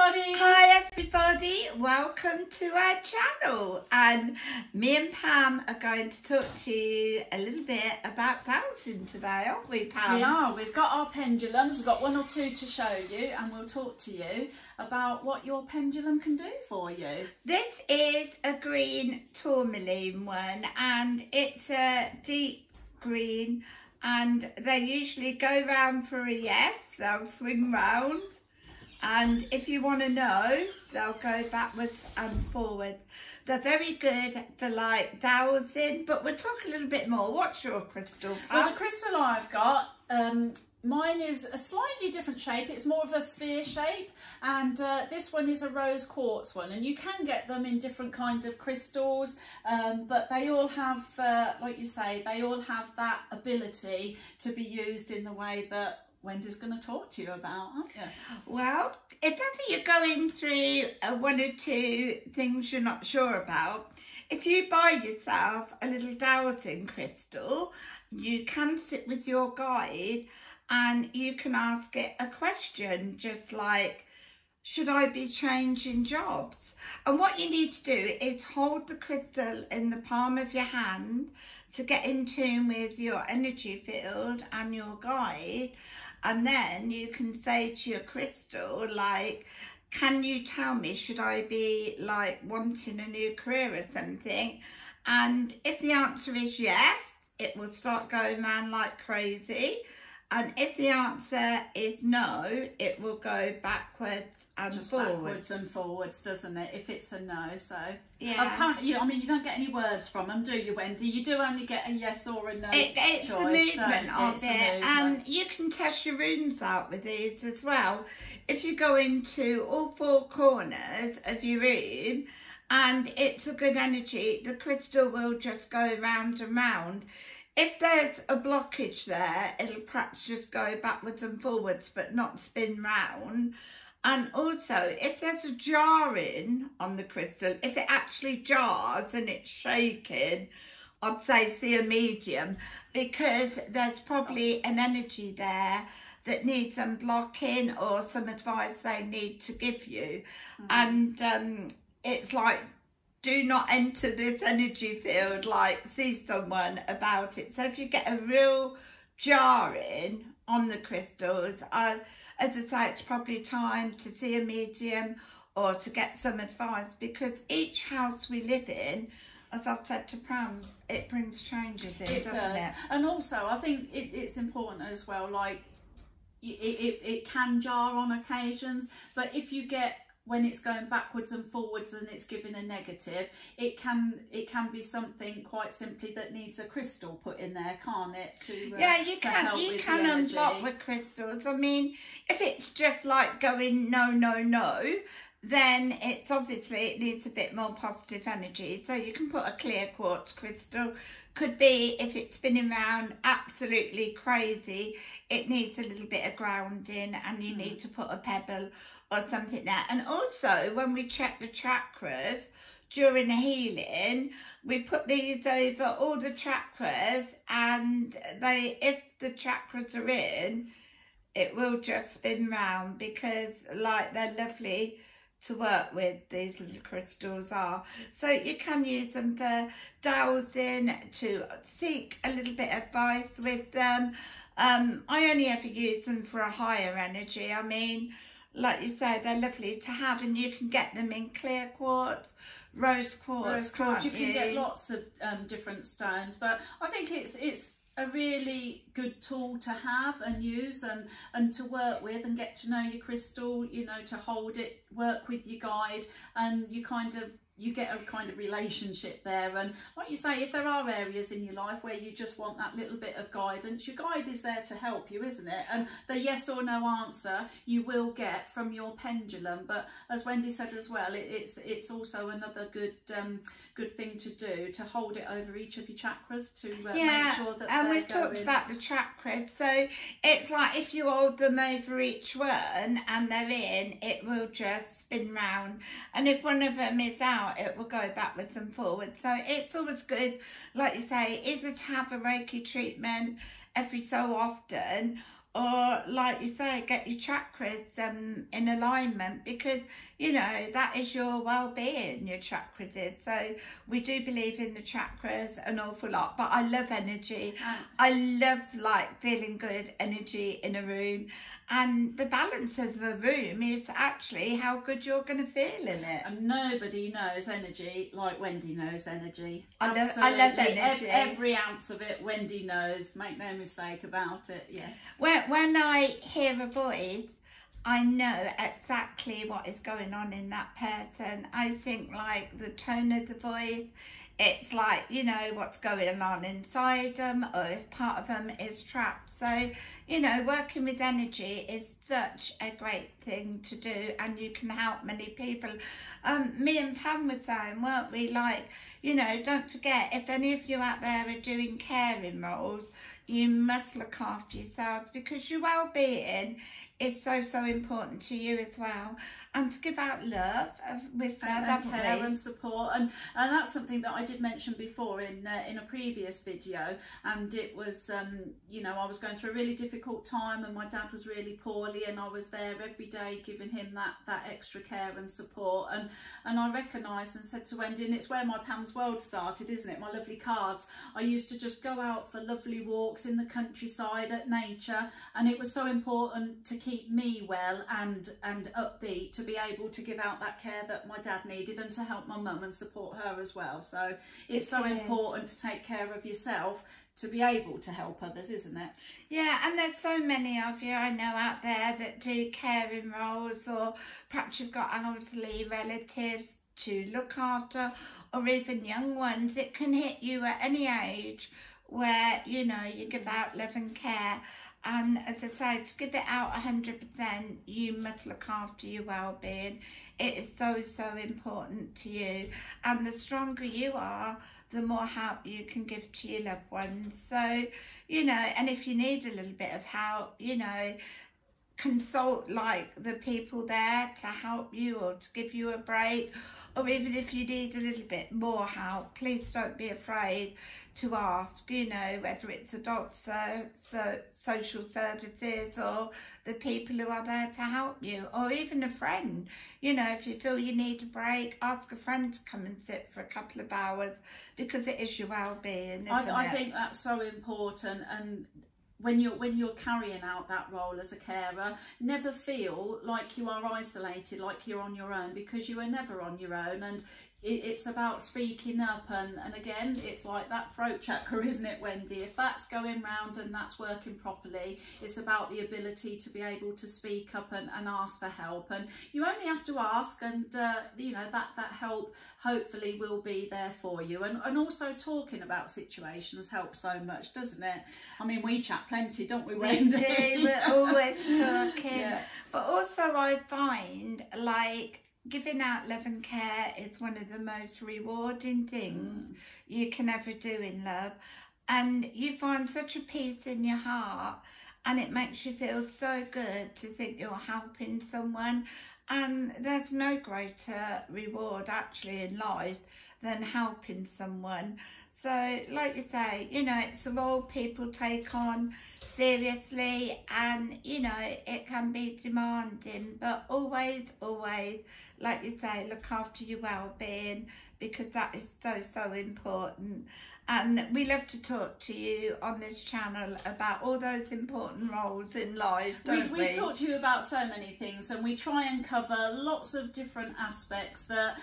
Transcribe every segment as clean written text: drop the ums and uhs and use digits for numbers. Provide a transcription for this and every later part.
everybody! Hi everybody, welcome to our channel, and me and Pam are going to talk to you a little bit about dowsing today, aren't we, Pam? We are. We've got our pendulums, we've got one or two to show you, and we'll talk to you about what your pendulum can do for you. This is a green tourmaline one, and it's a deep green, and they usually go round for a yes, they'll swing round. And if you want to know, they'll go backwards and forwards. They're very good for like dowsing, but we'll talk a little bit more. What's your crystal, Pam? Well, the crystal I've got, mine is a slightly different shape. It's more of a sphere shape, and this one is a rose quartz one, and you can get them in different kinds of crystals, but they all have, like you say, they all have that ability to be used in the way that Wendy's going to talk to you about, aren't you? Well, if ever you're going through one or two things you're not sure about, if you buy yourself a little dowsing crystal, you can sit with your guide and you can ask it a question, just like, should I be changing jobs? And what you need to do is hold the crystal in the palm of your hand to get in tune with your energy field and your guide. And then you can say to your crystal, like, can you tell me, should I be like wanting a new career or something? And if the answer is yes, it will start going around like crazy. And if the answer is no, it will go backwards and just forwards. Backwards and forwards, doesn't it, if it's a no? So yeah, apparently, I mean, you don't get any words from them, do you, Wendy? You do only get a yes or a no. It's choice, the movement of it, and movement. you can test your rooms out with these as well. If you go into all four corners of your room and it's a good energy, the crystal will just go round and round. If there's a blockage there, it'll perhaps just go backwards and forwards but not spin round. And also, if there's a jarring on the crystal, if it actually jars and it's shaking, I'd say see a medium, because there's probably an energy there that needs unblocking or some advice they need to give you. And it's like, do not enter this energy field, like see someone about it. So if you get a real jarring on the crystals, as I say, it's probably time to see a medium or to get some advice, because each house we live in, as I've said to Pam, it brings changes in, doesn't it? And also, I think it's important as well, like, it can jar on occasions, but if you get, when it's going backwards and forwards and it's giving a negative, it can be something quite simply that needs a crystal put in there, can't it? Yeah, you can unblock with crystals. I mean, if it's just like going no, no, no, then it's obviously, it needs a bit more positive energy. So you can put a clear quartz crystal. Could be, if it's spinning around absolutely crazy, it needs a little bit of grounding and you need to put a pebble or something there. And also, when we check the chakras during a healing, we put these over all the chakras, and if the chakras are in, it will just spin round, because like they're lovely to work with, these little crystals are. So you can use them for dowsing, to seek a little bit of advice with them. I only ever use them for a higher energy. I mean, like you say, they're lovely to have, and you can get them in clear quartz, rose quartz, can't you? You can get lots of different stones, but I think it's a really good tool to have and use and to work with, and get to know your crystal, you know, to hold it, work with your guide, and you get a kind of relationship there. And like you say, if there are areas in your life where you just want that little bit of guidance, your guide is there to help you, isn't it? And the yes or no answer you will get from your pendulum. But as Wendy said as well, it's also another good thing to do, to hold it over each of your chakras, to make sure that and we've talked about the chakras. So it's like, if you hold them over each one and they're in, it will just spin round, and if one of them is out, it will go backwards and forwards. So it's always good, like you say, either to have a Reiki treatment every so often, or like you say, get your chakras in alignment, because you know that is your well-being, your chakras is. So we do believe in the chakras an awful lot, but I love energy. I love like feeling good energy in a room, and the balance of the room is actually how good you're going to feel in it. And nobody knows energy like Wendy knows energy. I love energy. Every ounce of it, Wendy knows. Make no mistake about it. Yeah. When I hear a voice, I know exactly what is going on in that person. I think like the tone of the voice, it's like, you know, what's going on inside them, or if part of them is trapped. So, you know, working with energy is such a great thing to do, and you can help many people. Me and Pam were saying, weren't we, like, you know, don't forget, if any of you out there are doing caring roles, you must look after yourselves, because your well-being is so important to you as well. And to give out love, we've said, haven't we? Care and support, and that's something that I did mention before in a previous video. And it was, you know, I was going through a really difficult time, and my dad was really poorly, and I was there every day giving him that extra care and support. And I recognised and said to Wendy, and it's where my Pam's World started, isn't it? My lovely cards. I used to just go out for lovely walks in the countryside at nature, and it was so important to keep me well and upbeat, to be able to give out that care that my dad needed, and to help my mum and support her as well. So it's so important to take care of yourself to be able to help others, isn't it? Yeah, and there's so many of you I know out there that do caring roles, or perhaps you've got elderly relatives to look after, or even young ones. It can hit you at any age where, you know, you give out love and care. And as I say, to give it out 100%, you must look after your well-being. It is so important to you. And the stronger you are, the more help you can give to your loved ones. So, you know, and if you need a little bit of help, you know, consult like the people there to help you, or to give you a break. Or even if you need a little bit more help, please don't be afraid to ask, you know, whether it's adults, social services, or the people who are there to help you, or even a friend. You know, if you feel you need a break, ask a friend to come and sit for a couple of hours, because it is your well-being, isn't it? I think that's so important. And when you're carrying out that role as a carer, never feel like you are isolated, like you're on your own, because you are never on your own. And it's about speaking up, and again, it's like that throat chakra, isn't it, Wendy? If that's going round and that's working properly, it's about the ability to be able to speak up and ask for help. And you only have to ask, and you know, that help hopefully will be there for you. And also talking about situations helps so much, doesn't it? I mean, we chat plenty, don't we, Wendy? We do, we're always talking. Yeah. But also I find like giving out love and care is one of the most rewarding things you can ever do in love. And you find such a peace in your heart, and it makes you feel so good to think you're helping someone. And there's no greater reward actually in life than helping someone. So like you say, you know, it's a role people take on seriously, and you know, it can be demanding, but always, like you say, look after your well-being, because that is so important. And we love to talk to you on this channel about all those important roles in life, don't we? We talk to you about so many things, and we try and cover lots of different aspects that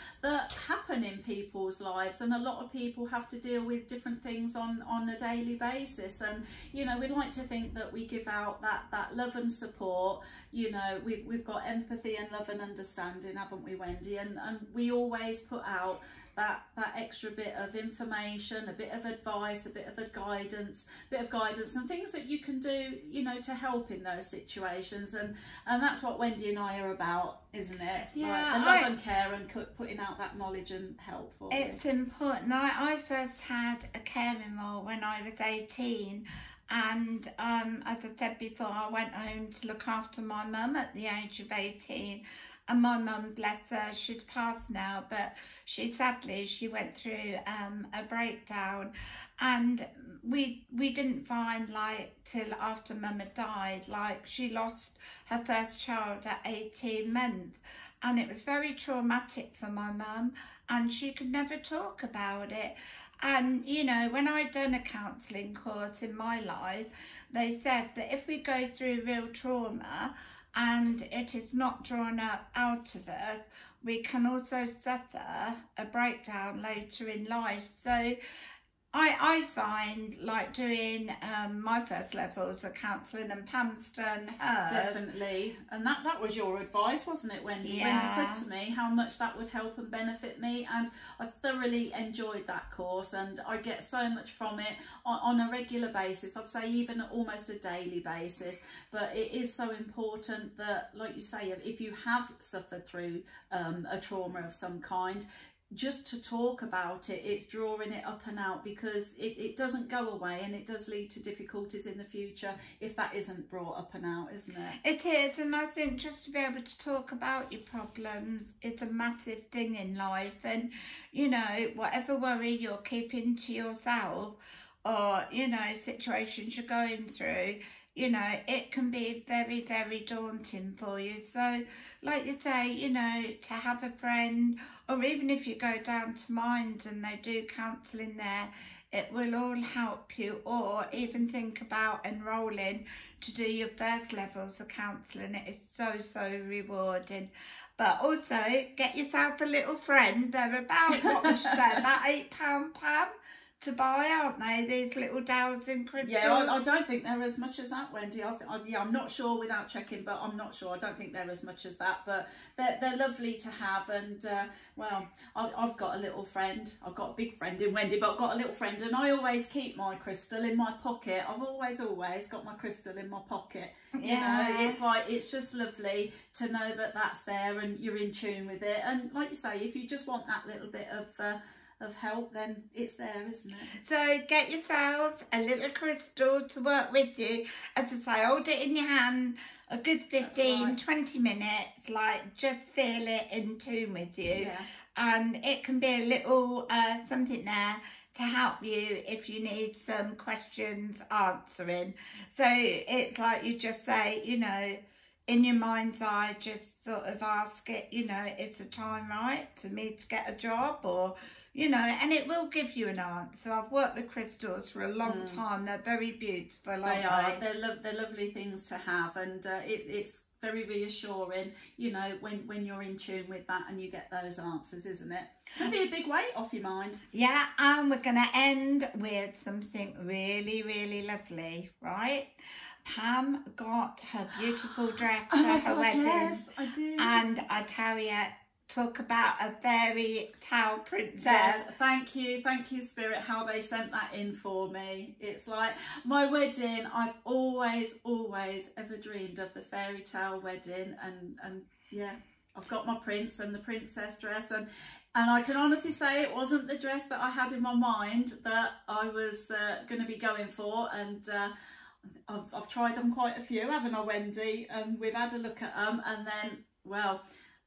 happen in people's lives, and a lot of people have to deal with different things on a daily basis. And you know, we'd like to think that we give out that love and support. You know, we've got empathy and love and understanding, haven't we, Wendy? And we always put out that extra bit of information, a bit of advice, a bit of guidance, and things that you can do, you know, to help in those situations. And that's what Wendy and I are about, isn't it? Yeah, right? The love and care, and putting out that knowledge and help for you. It's important. I first had a caring role when I was 18, and as I said before, I went home to look after my mum at the age of 18. And my mum, bless her, she's passed now, but she went through a breakdown, and we didn't find, like, till after mum had died, like, she lost her first child at 18 months, and it was very traumatic for my mum, and she could never talk about it. And, you know, when I'd done a counselling course in my life, they said that if we go through real trauma and it is not drawn up out of us, we can also suffer a breakdown later in life. So I find, like, doing my first levels of counselling, and Pam's done hers. Definitely. And that was your advice, wasn't it, Wendy? Yeah. Wendy said to me how much that would help and benefit me, and I thoroughly enjoyed that course, and I get so much from it on a regular basis. I'd say even almost a daily basis. But it is so important that, like you say, if you have suffered through a trauma of some kind, just to talk about it, it's drawing it up and out, because it doesn't go away, and it does lead to difficulties in the future if that isn't brought up and out, isn't it? It is, and I think just to be able to talk about your problems is a massive thing in life. And, you know, whatever worry you're keeping to yourself, or, you know, situations you're going through, you know, it can be very, very daunting for you. So, like you say, you know, to have a friend, or even if you go down to Mind and they do counselling there, it will all help you. Or even think about enrolling to do your first levels of counselling. It is so, so rewarding. But also, get yourself a little friend. They're about, what would you say, about £8, Pam, to buy, aren't they, these little Dowsing crystals? Yeah, I don't think they're as much as that, Wendy. Yeah, I'm not sure without checking, but I'm not sure. I don't think they're as much as that, but they're lovely to have. And well, I've got a little friend. I've got a big friend in Wendy, but I've got a little friend, and I always keep my crystal in my pocket. I've always got my crystal in my pocket. Yeah. You know, it's like, it's just lovely to know that that's there and you're in tune with it. And like you say, if you just want that little bit of help, then it's there, isn't it? So get yourselves a little crystal to work with you. As I say, hold it in your hand a good 15, 20 minutes, like, just feel it in tune with you. Yeah. And it can be a little something there to help you if you need some questions answering. So it's like you just say, you know, in your mind's eye, just sort of ask it, you know, is the time right for me to get a job? Or, you know, and it will give you an answer. I've worked with crystals for a long time. They're very beautiful. They are. They're lovely things to have, and it's very reassuring, you know, when you're in tune with that and you get those answers, isn't it? It'll be a big weight off your mind. Yeah, and we're going to end with something really, really lovely, right? Pam got her beautiful dress for her wedding. Yes, I did. And I tell you, talk about a fairy tale princess. Yes, thank you, Spirit, how they sent that in for me. It's like my wedding, I've always ever dreamed of the fairy tale wedding, and yeah, I've got my prince and the princess dress, and I can honestly say it wasn't the dress that I had in my mind that I was going to be going for. And I've tried on quite a few, haven't I, Wendy? And we've had a look at them, and then, well,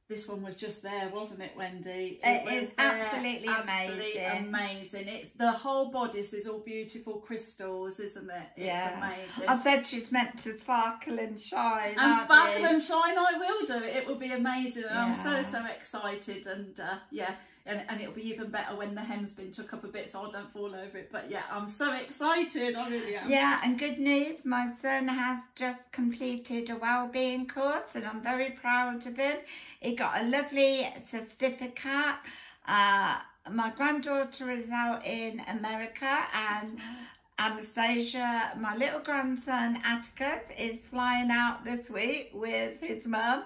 this one was just there, wasn't it, Wendy? It is absolutely amazing. It's the whole bodice is all beautiful crystals, isn't it? It's amazing. I said she's meant to sparkle and shine. And sparkle and shine, I will do it. It will be amazing. And I'm so excited. And yeah, and it'll be even better when the hem's been took up a bit so I don't fall over it. But yeah, I'm so excited. I really am. Yeah, and good news, my son has just completed a wellbeing course, and I'm very proud of him. He got a lovely certificate. My granddaughter is out in America, and Anastasia, my little grandson Atticus, is flying out this week with his mum,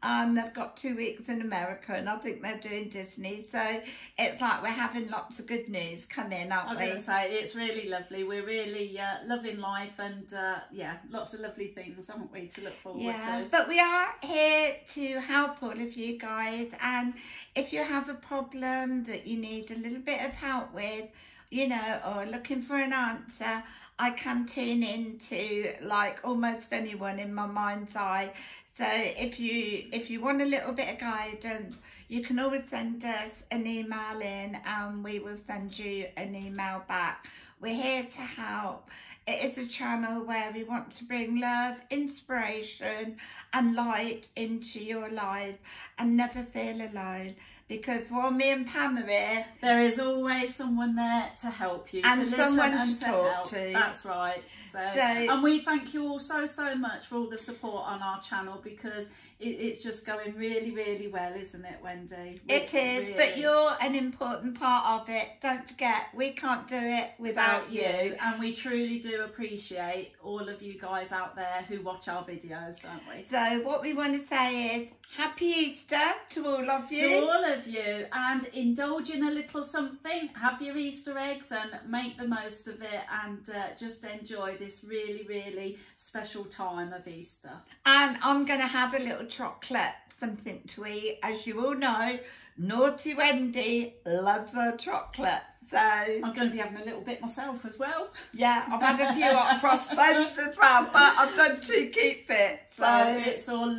and they've got 2 weeks in America, and I think they're doing Disney. So it's like we're having lots of good news come in, aren't we? I'm going to say, it's really lovely. We're really loving life, and yeah, lots of lovely things, haven't we, to look forward to. But we are here to help all of you guys, and if you have a problem that you need a little bit of help with, you know, or looking for an answer, I can tune into like almost anyone in my mind's eye. So if you want a little bit of guidance, you can always send us an email in and we will send you an email back. We're here to help. It is a channel where we want to bring love, inspiration and light into your life and never feel alone. Because while me and Pam are here, there is always someone there to help you, and to listen someone and to talk to. That's right. So, and we thank you all so much for all the support on our channel, because it's just going really, really well, isn't it, Wendy? It is, really. But you're an important part of it. Don't forget, we can't do it without you. And we truly do appreciate all of you guys out there who watch our videos, don't we? So what we want to say is Happy Easter to all of you. To all of you, and indulge in a little something. Have your Easter eggs and make the most of it, and just enjoy this really, really special time of Easter. And I'm going to have a little chocolate, something to eat. As you all know, naughty Wendy loves her chocolate. So I'm going to be having a little bit myself as well. Yeah, I've had a few hot cross buns as well, but I've done 2 keep fit. So it's all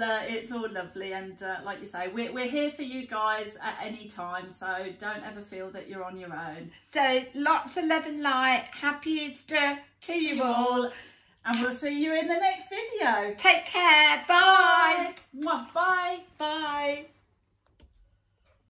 lovely, and like you say, we're here for you guys at any time. So don't ever feel that you're on your own. So lots of love and light. Happy Easter to you all. And we'll see you in the next video. Take care. Bye. Bye. Bye. Bye.